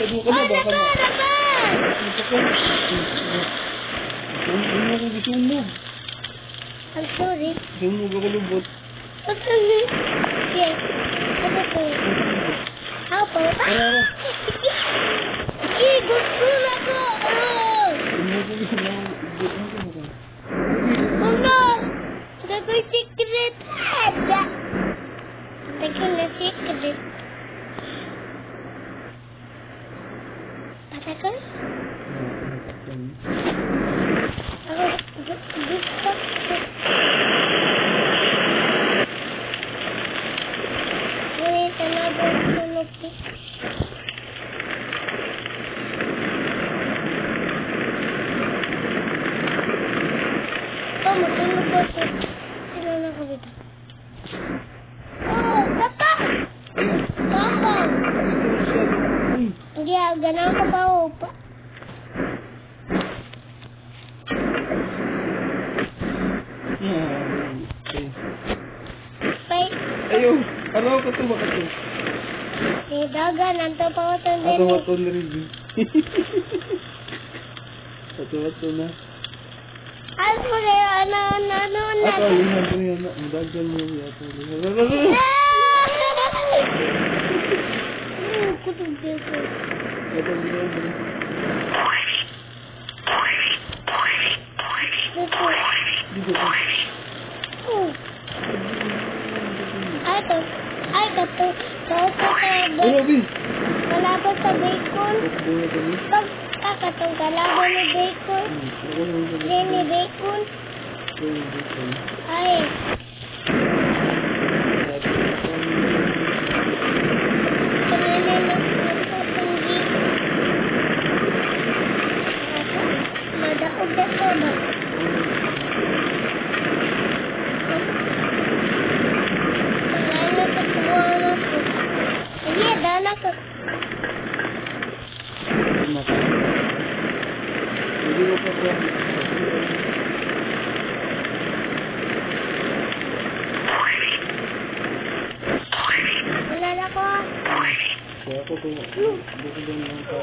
Kado ka na, baka na. Ito ka. Ano ako gisumog? I'm sorry. Sumog ako lubot. Yes. Apa? Gusto na ko! Sumog ako gisumog. Mama! Gagawin secret! Gagawin na secret. Patakon? Ako, gusto ko. Ngunit another penalty. Oh, matulog ko ito. Sino na ko dito? Oh, papa! Papa! Hindi, ganang ka pa o pa. Ayaw, araw ka ito, baka ito. Dagan, nanto pa ko ito din. Ato-ato na rin. Ato-ato na. Ay, pala, ano. Ato, lihan ko yan. Ang dagan mo yung ato. Kutub dito. Ato, lihan mo. Dito. Dito ka. Ay, kato. Robin! Kalabas sa bacon. Pag kakatong kalabas ni bacon. Ni bacon. Ay. Madaog na ko ba? Dana ka. Hindi ko pa po. Wala na ko. Kaya ako kung bukod lang pa.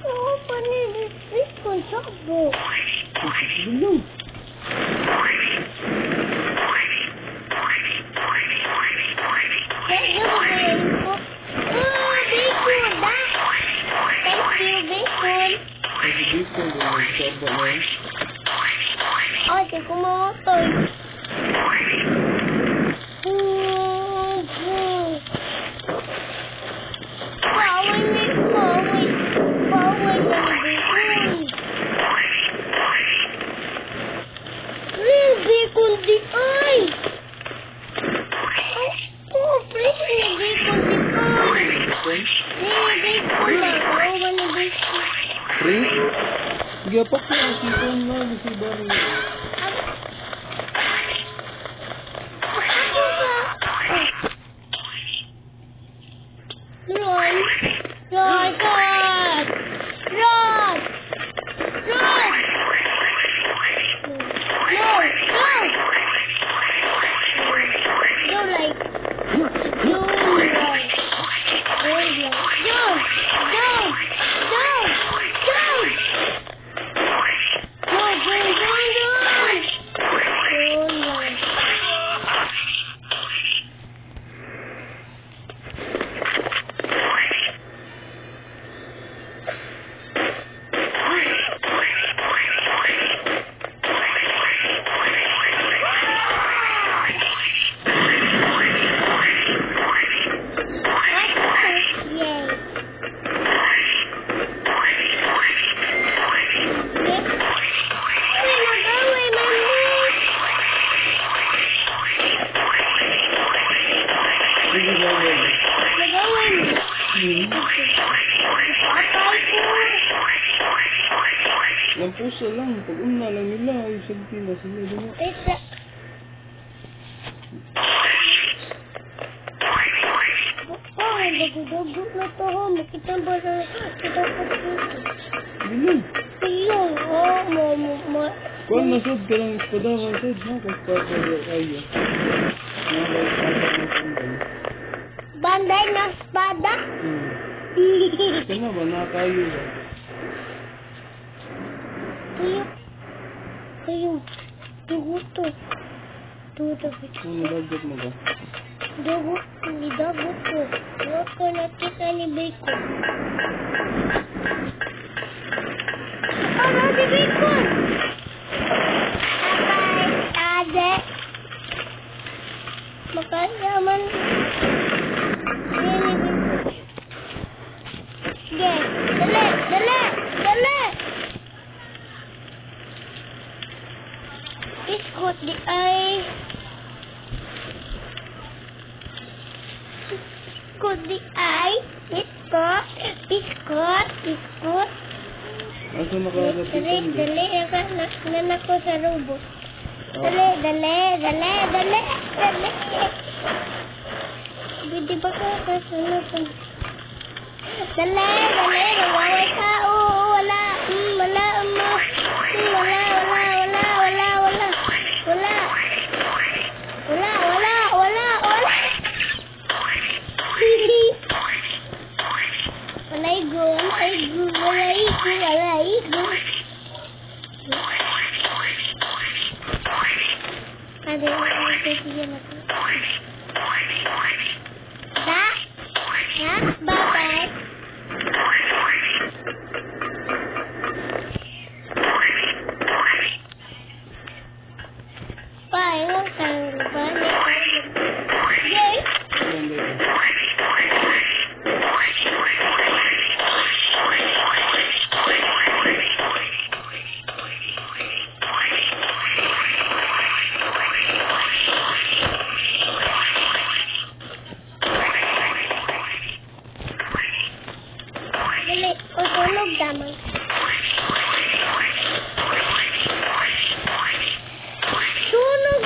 Oo, panin. Kung sakbo. Dino. Ate, kumamotoy. Bawal na bawal. Bawal na bacon. Bacon di ay. Oh, fresh na bacon di ay. Bacon na. Bawal na bacon. Ring? Gapak ko ang sipon na. Gusto ba rin? Lampusa lang, pag una lang nila, ay sagti na sila dito. Ay, nagugugog na to, makita ba na kita ko dito? Bilang. Iyong, mama. Kung nasod ka lang ispadawan, sod, ha? Kaspada kaya. Nakakaspada ng sandal. Banday na espada? Kaya ba, nakakayo ba? Kayo. Dugo to. Dugo. Ano nadagot mo ba? Dugo. Nidagot ko. Huwag ko nakita ni Bacon. Ano si Bacon? Ade. Makasaman. Sige. Dali. Iskot di ay. Iskot. Asa nakarating ka? Dali. Nanak ko sa robot. Dali. Hindi ba ka kasunod? Dali. Nawaway ka. Wala. Walaigo. Ada yang bye-bye. Tulog damang. Tulog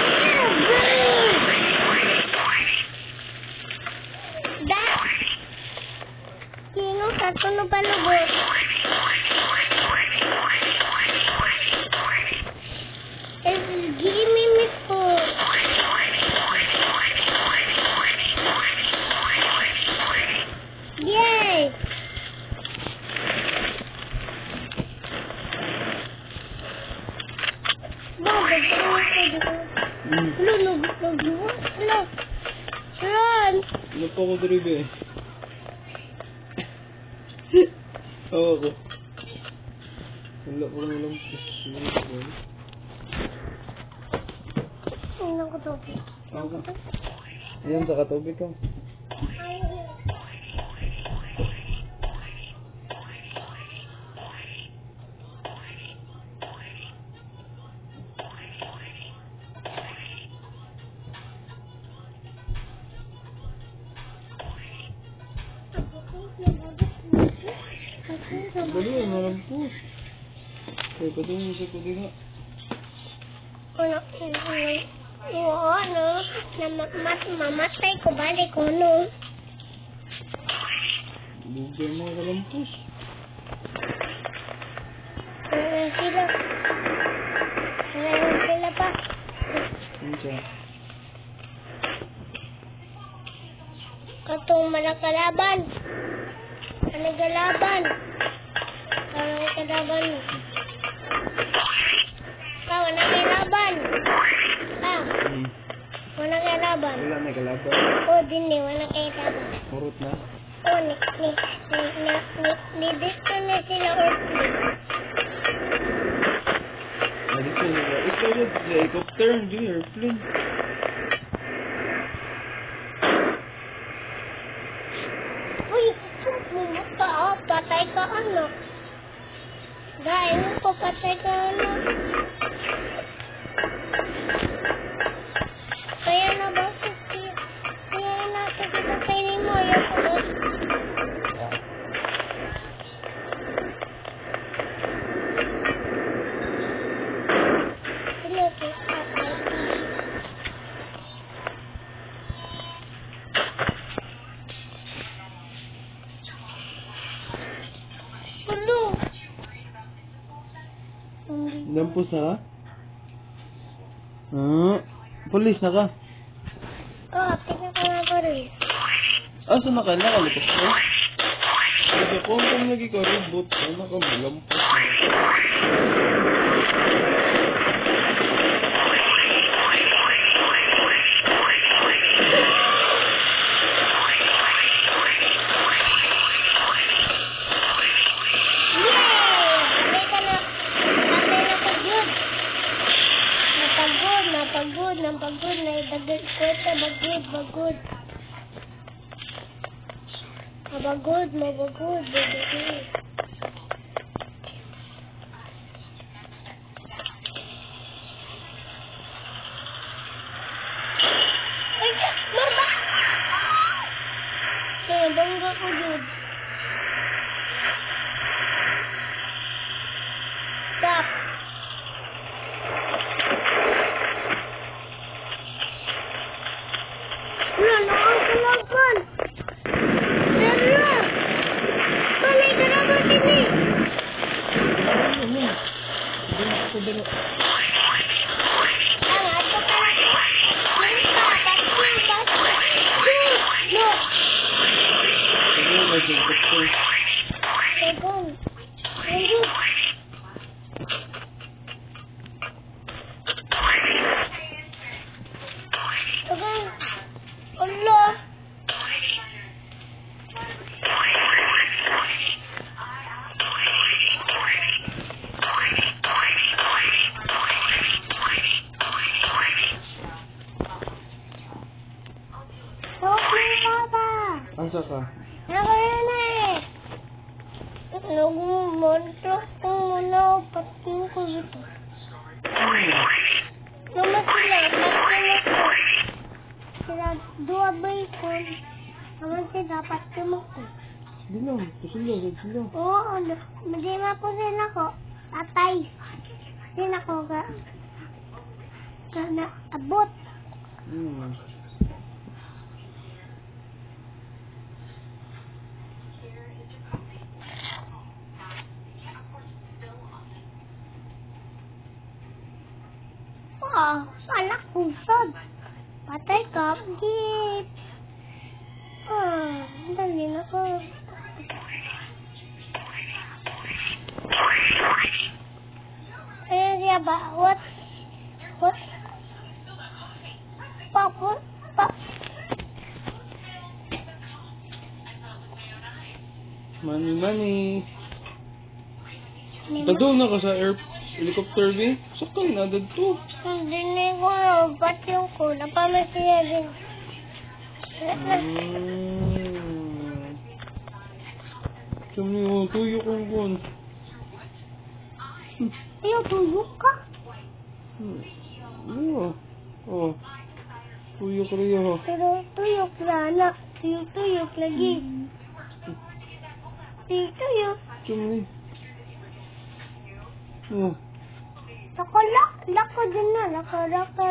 na. Kingo ka tulog palubot. Give me food. Yay! Run! Ano pa ako dribe eh? Oo ako. Wala ko lang alam. Ano ko tubig? Ako. Ayan, sa katubig ka. Dali, malam po. Kaya patungo sa pati nga. Mamatay ko balik ko, no? Bugay mga kalampos. Sila pa. Ano siya? Katong malakalaban. Ano galaban? Ano kalaban mo? Wala kay laban. Wala kay laban. Wala na kalaban. Din wala kay laban. Murot na. Dito na sila orphan. Dito na. Ikaw yun, sa helicopter, hindi airplane. Uy, mumuta patay ka anak. Dahil ko patay ka anak. Kaya na ba kaya na patay ni mo yung pagod. Lampos na ka? Police na ka? Tingnan ko nga pa rin. Saan na ka? Nakalikot ka? lagi ka robot. Ano ka malampas na. Napagod na idagad ko ito, bagod. Mabagod. Ay, marba! Kaya, bangga ko yun. Stop. Wala, nakakalaban. Dala. Balay ka na ba, Tini? Ano? Dala ko dala. Tama, ito ka na. Look. Ano ba yung doktor? Tegong. Ayun. Tegong. Allah. Okay, Papa. Asa ka? Nakarinig. Nagmumontok ko muna pati ko dito. Naman sila, pati ko. Sila, dua bacon. Naman sila, pati mo ko. Hindi lang. Sila. Oo, hindi mapusin ako. Patay. Hindi ako na abot. Anak kusog. Patay ka, git. Dali na ko. Ayan siya ba? What? Pop. Money. Padaw na ka sa helicopter, be? Sakay na, dito. Hindi ko na, ba't yung ko? Napamasiya din. Sumi, tuyo kong buwan. Ayaw, tuyok ka? Oh. Tuyo ko rin ho. Pero tuyok na, anak. Tuyok lagi. Tuyok. Sumi. Oh. Lako din na. Lako. Lako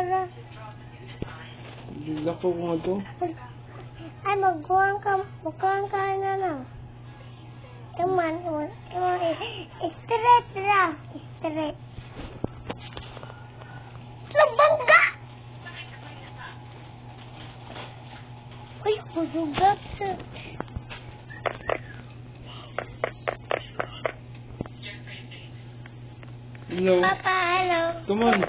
ko nga to. Ay, magkuhan ka na lang. Come on. Straight lang. Labang ka! Uy, kusugat. Hello. Papa, hello. Come on.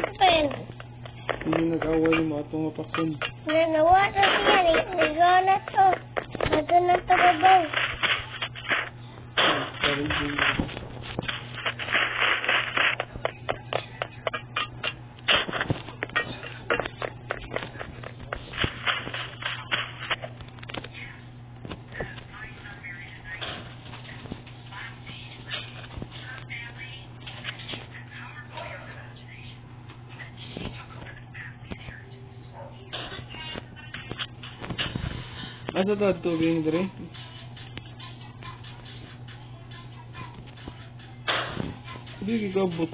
Open. Hindi nag-away yung mga itong mapaksan. Nanawa na siya. Nagana to. Nagana to babaw. Parang asa ta tubig dre? Hindi gabot.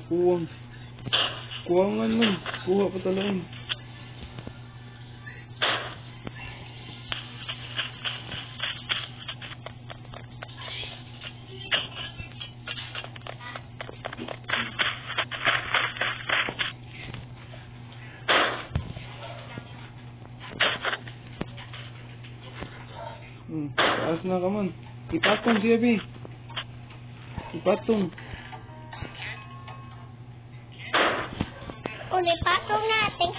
Kuwang. Kuwangan man. Kuha pa talaga. Taas na ka man. Ipatong siya, Bi. Ipatong. Uli, patong natin.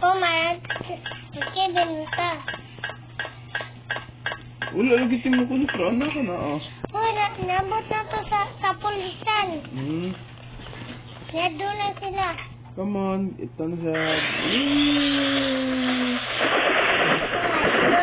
Marag. Okay, din ka. Wala lagi mo ko sa anak ka na, ah. Wala, nabot na to sa pulisan. Nado na sila. Come on, ito na siya. Wala,